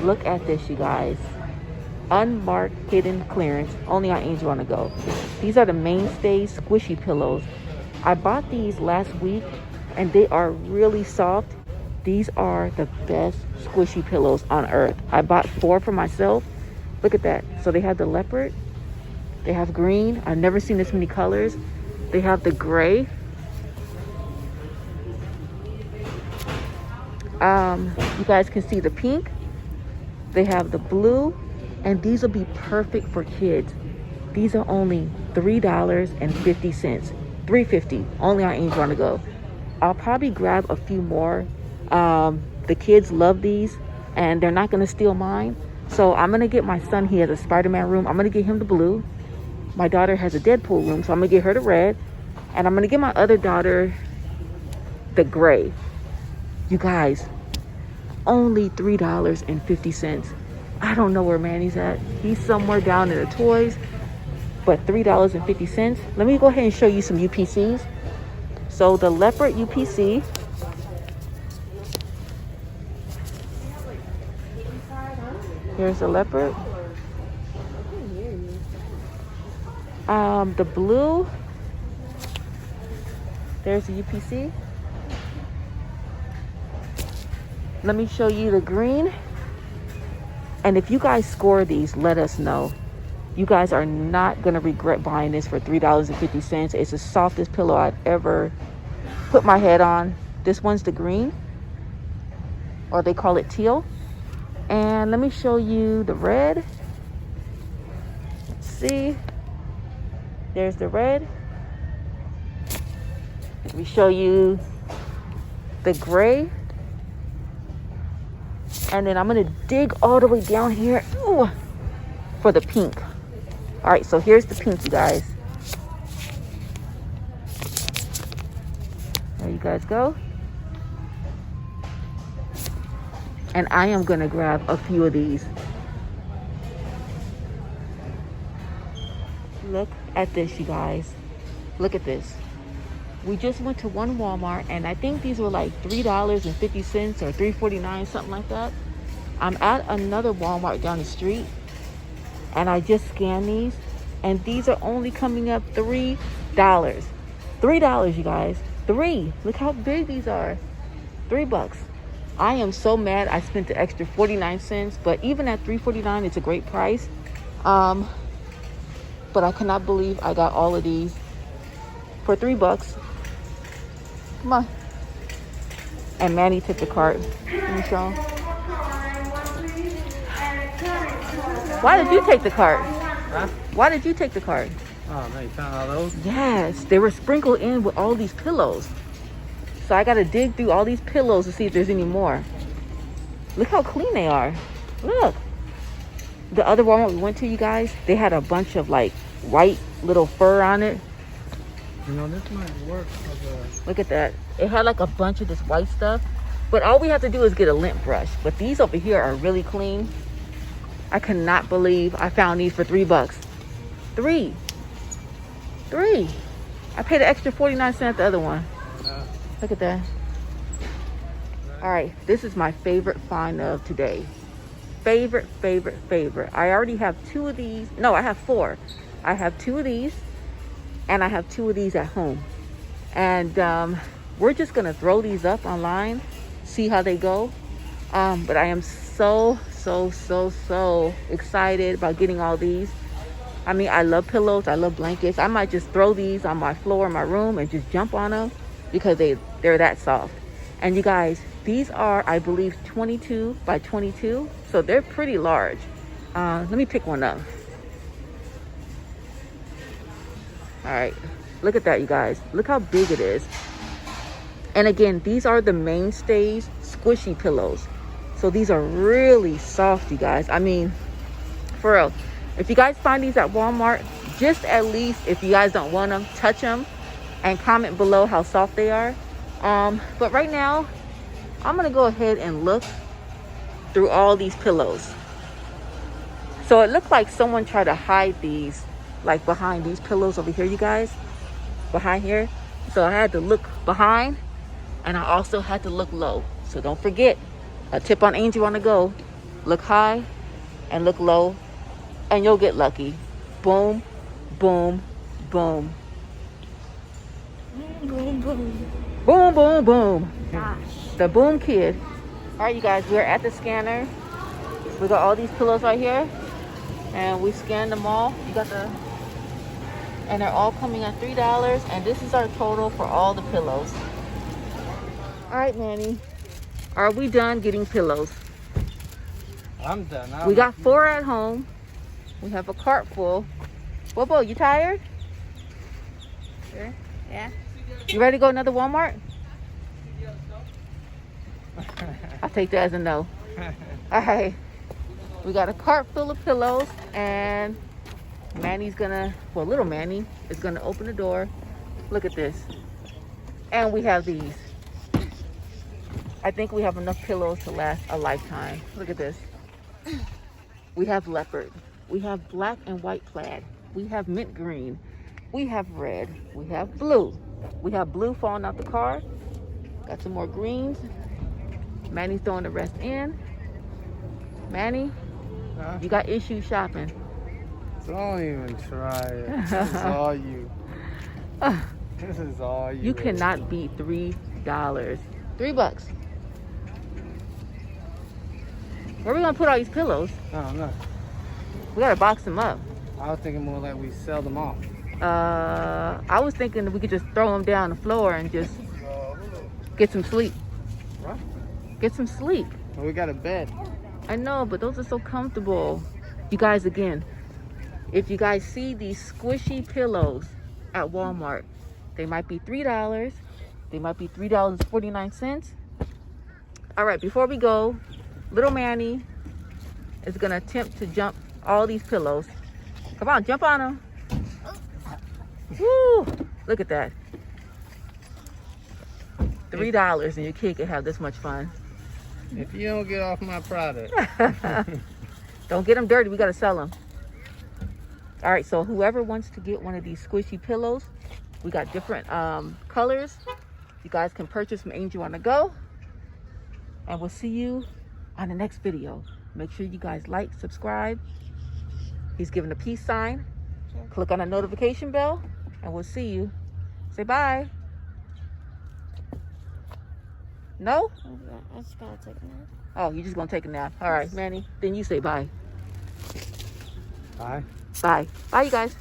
Look at this, you guys. Unmarked hidden clearance, only on Angel on the Go. These are the mainstay squishy pillows. I bought these last week and they are really soft. These are the best squishy pillows on earth. I bought 4 for myself. Look at that. So they have the leopard, they have green. I've never seen this many colors. They have the gray. You guys can see the pink. They have the blue, and these will be perfect for kids. These are only $3.50, $3.50, only on Angel on the Go. I'll probably grab a few more. The kids love these, and they're not gonna steal mine. So I'm gonna get my son, he has a Spider-Man room. I'm gonna get him the blue. My daughter has a Deadpool room, so I'm gonna get her the red. And I'm gonna get my other daughter the gray. You guys, only $3.50. I don't know where Manny's at. He's somewhere down in the toys, but $3.50. Let me go ahead and show you some UPCs. So the leopard UPC. Here's the leopard. The blue. There's the UPC. Let me show you the green. And if you guys score these, let us know. You guys are not gonna regret buying this for $3.50. It's the softest pillow I've ever put my head on. This one's the green, or they call it teal. And let me show you the red. Let's see. There's the red. Let me show you the gray. And then I'm gonna dig all the way down here for the pink. All right, so here's the pink, you guys. There you guys go. And I am gonna grab a few of these. Look at this, you guys. Look at this. We just went to one Walmart, and I think these were like $3.50 or $3.49, something like that. I'm at another Walmart down the street, and I just scanned these, and these are only coming up $3. $3, you guys. 3. Look how big these are. $3. I am so mad I spent the extra 49 cents, but even at $3.49, it's a great price. But I cannot believe I got all of these for $3. Come on. And Manny took the cart. Let me show him. Why did you take the cart? Huh? Why did you take the cart? Oh, no, you found all those? Yes, they were sprinkled in with all these pillows. So I got to dig through all these pillows to see if there's any more. Look how clean they are. Look. The other Walmart we went to, you guys, they had a bunch of like white little fur on it. You know, this might work. Look at that. It had like a bunch of this white stuff. But all we have to do is get a lint brush. But these over here are really clean. I cannot believe I found these for $3. 3. I paid an extra 49 cents at the other one. Look at that. All right, this is my favorite find of today. Favorite. I already have 2 of these. No, I have 4. I have 2 of these, and I have 2 of these at home. And we're just gonna throw these up online, see how they go. But I am so excited about getting all these. I mean, I love pillows, I love blankets. I might just throw these on my floor in my room and just jump on them because they're that soft. And you guys, these are, I believe, 22 by 22, so they're pretty large. Let me pick one up. All right, look at that, you guys. Look how big it is. And again, these are the mainstays squishy pillows. So these are really soft, you guys. I mean, for real. If you guys find these at Walmart, just at least, if you guys don't want them, touch them and comment below how soft they are. But right now, I'm gonna go ahead and look through all these pillows. So it looked like someone tried to hide these, like behind these pillows over here, you guys, behind here. So I had to look behind, and I also had to look low. So don't forget, a tip on Angel on the Go, Look high and look low, and you'll get lucky. Boom, boom, boom. Boom, boom. Boom, boom, boom. Gosh. The Boom Kid. All right, you guys, we're at the scanner. We got all these pillows right here, and we scanned them all. You got the, and they're all coming at $3, and this is our total for all the pillows. All right, Manny, are we done getting pillows? I'm done. We got 4 at home. We have a cart full. Bobo, you tired? Sure. Yeah. You ready to go another Walmart? I'll take that as a no. All right. We got a cart full of pillows, and Manny's gonna, well, little Manny is gonna open the door. Look at this. And we have these. I think we have enough pillows to last a lifetime. Look at this. We have leopard. We have black and white plaid. We have mint green. We have red. We have blue. We have blue falling out the car. Got some more greens. Manny's throwing the rest in. Manny, you got issues shopping. Don't even try it. This is all you. This is all you. You cannot beat $3. $3. Where are we gonna put all these pillows? I don't know. We gotta box them up. I was thinking more like we sell them off. I was thinking that we could just throw them down the floor and just get some sleep. What? Get some sleep. Well, we got a bed. I know, but those are so comfortable. You guys, again, if you guys see these squishy pillows at Walmart, they might be $3. They might be $3.49. All right, before we go, little Manny is gonna attempt to jump all these pillows. Come on, jump on them. Woo! Look at that. $3 and your kid can have this much fun. If you don't get off my product. Don't get them dirty. We got to sell them. All right, so whoever wants to get one of these squishy pillows, we got different colors. You guys can purchase from Angel on the Go. And we'll see you on the next video. Make sure you guys like, subscribe. He's giving a peace sign. Click on the notification bell, and we'll see you. Say bye. No? I just gotta take a nap. Oh, you're just gonna take a nap. All right, Manny. Then you say bye. Bye. Bye. Bye, you guys.